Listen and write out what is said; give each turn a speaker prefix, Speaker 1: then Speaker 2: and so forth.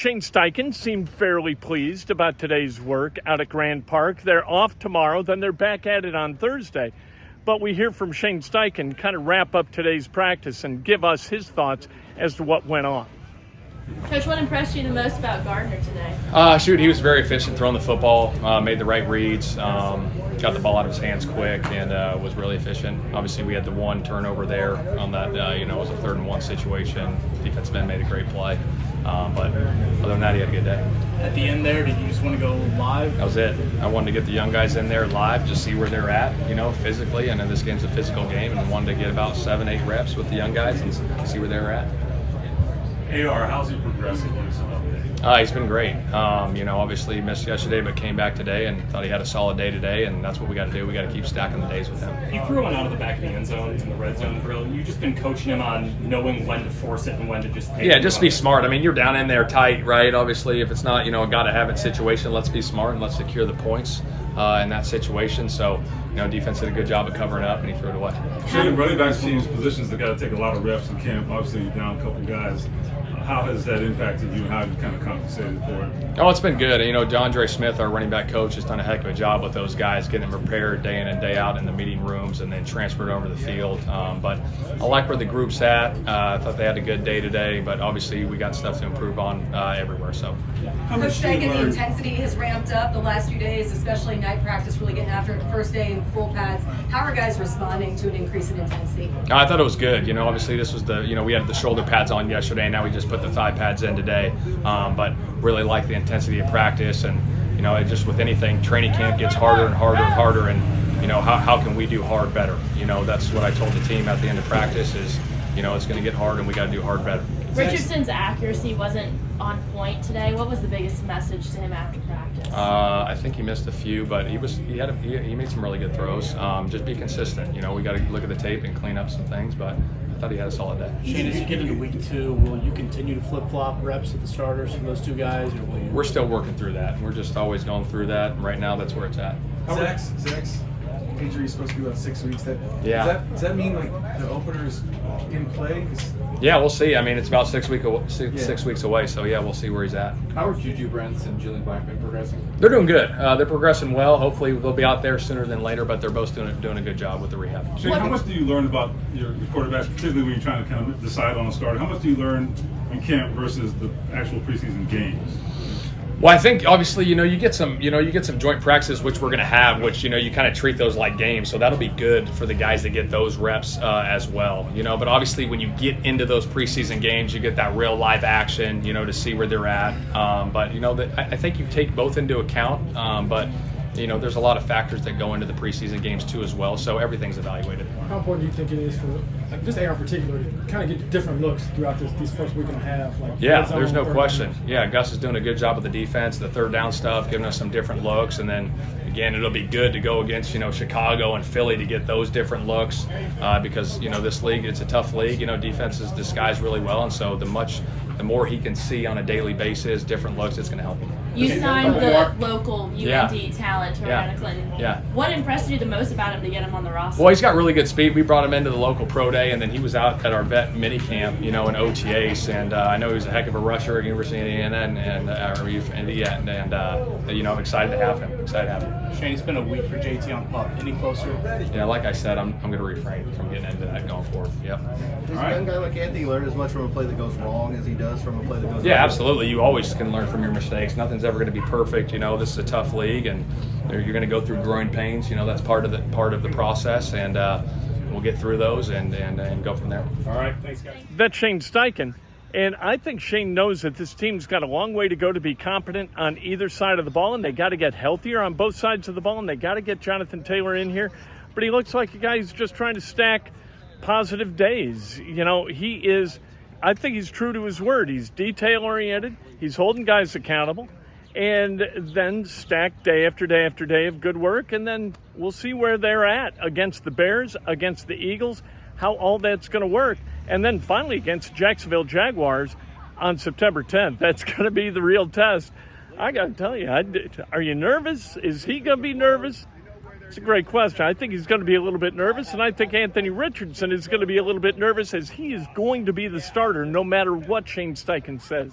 Speaker 1: Shane Steichen seemed fairly pleased about today's work out at Grand Park. They're off tomorrow, then they're back at it on Thursday. But we hear from Shane Steichen kind of wrap up today's practice and give us his thoughts as to what went on.
Speaker 2: Coach, what impressed you the most about Gardner today?
Speaker 3: He was very efficient throwing the football, made the right reads, got the ball out of his hands quick, and was really efficient. Obviously, we had the one turnover there on that, it was a 3rd and 1 situation. Defensive end made a great play. But other than that, he had a good day.
Speaker 4: At the end there, did you just want to go live?
Speaker 3: That was it. I wanted to get the young guys in there live, just see where they're at, physically. I know this game's a physical game, and wanted to get about 7-8 reps with the young guys and see where they're at.
Speaker 5: AR, how's he progressing?
Speaker 3: He's been great. Obviously he missed yesterday, but came back today and thought he had a solid day today, and that's what we got to do. We got to keep stacking the days with him.
Speaker 6: You threw one out of the back of the end zone in the red zone drill. You've just been coaching him on knowing when to force it and when to just take it.
Speaker 3: Just be smart. I mean, you're down in there tight, right? Obviously, if it's not, a got-to-have-it situation, let's be smart and let's secure the points in that situation. So, defense did a good job of covering up, and he threw it away.
Speaker 5: Shane, running back teams positions that got to take a lot of reps in camp. Obviously, you're down a couple guys. How has that impacted you, and how have you kind of compensated for it?
Speaker 3: Oh, it's been good. DeAndre Smith, our running back coach, has done a heck of a job with those guys, getting them prepared day in and day out in the meeting rooms and then transferred over to the field. But I like where the group's at. I thought they had a good day today, but obviously we got stuff to improve on everywhere. So,
Speaker 7: Coach Steichen, the intensity has ramped up the last few days, especially night practice, really getting after it. First day in full pads. How are guys responding to an increase in intensity?
Speaker 3: I thought it was good. Obviously this was we had the shoulder pads on yesterday, and now we just put the thigh pads in today. But really like the intensity of practice, and it just with anything, training camp gets harder and harder and harder, and how can we do hard better? That's what I told the team at the end of practice is it's going to get hard and we got to do hard better.
Speaker 2: Richardson's accuracy wasn't on point today. What was the biggest message to him after practice?
Speaker 3: I think he missed a few, but he made some really good throws. Just be consistent. We got to look at the tape and clean up some things, but I thought he had a solid day.
Speaker 4: Shane, as you get into week 2, will you continue to flip-flop reps with the starters from those two guys, or will you?
Speaker 3: We're still working through that. We're just always going through that, and right now that's where it's at.
Speaker 8: Zach's injury is supposed to be about 6 weeks. Does that mean like the opener is in play?
Speaker 3: Yeah, we'll see. I mean, it's about 6 weeks away, so yeah, we'll see where he's at.
Speaker 8: How are Juju Brents and Julian Blackman progressing?
Speaker 3: They're doing good. They're progressing well. Hopefully they'll be out there sooner than later, but they're both doing a good job with the rehab.
Speaker 5: Shane, how much do you learn about your quarterbacks, particularly when you're trying to kind of decide on a starter? How much do you learn in camp versus the actual preseason games?
Speaker 3: Well, I think obviously, you get some joint practices, which we're going to have, which, you kind of treat those like games. So that'll be good for the guys that get those reps as well, but obviously when you get into those preseason games, you get that real live action, to see where they're at. But, I think you take both into account. But, there's a lot of factors that go into the preseason games too as well. So everything's evaluated.
Speaker 9: How important do you think it is for this AR in particular to kind of get different looks throughout these first week and a half?
Speaker 3: There's no question. Yeah, Gus is doing a good job with the defense, the third down stuff, giving us some different looks. And then, again, it'll be good to go against, Chicago and Philly to get those different looks because, this league, it's a tough league. Defenses disguise really well. And so the more he can see on a daily basis, different looks, it's going to help him.
Speaker 2: You signed the local UND talent, Mariana Clinton.
Speaker 3: Yeah.
Speaker 2: What impressed you the most about him to get him on the roster?
Speaker 3: Well, he's got really good speed. We brought him into the local pro day, and then he was out at our vet mini camp, in OTAs. And I know he was a heck of a rusher at University of Indiana, I'm excited to have him.
Speaker 4: Shane, it's been a week for JT on pup. Any closer?
Speaker 3: Yeah, like I said, I'm going to refrain from getting into that going forward. Yep.
Speaker 10: Does a young guy like Anthony learn as much from a play that goes wrong as he does from a play that goes right?
Speaker 3: Yeah, absolutely. You always can learn from your mistakes. Nothing's ever going to be perfect. This is a tough league, and you're going to go through growing pains. That's part of the process, and we'll get through those and go from there.
Speaker 5: All right, thanks, guys.
Speaker 1: That's Shane Steichen. And I think Shane knows that this team's got a long way to go to be competent on either side of the ball, and they got to get healthier on both sides of the ball, and they got to get Jonathan Taylor in here. But he looks like a guy who's just trying to stack positive days. I think he's true to his word. He's detail-oriented. He's holding guys accountable. And then stack day after day after day of good work, and then we'll see where they're at against the Bears, against the Eagles, how all that's going to work. And then finally against Jacksonville Jaguars on September 10th. That's going to be the real test. I got to tell you, are you nervous? Is he going to be nervous? It's a great question. I think he's going to be a little bit nervous, and I think Anthony Richardson is going to be a little bit nervous as he is going to be the starter no matter what Shane Steichen says.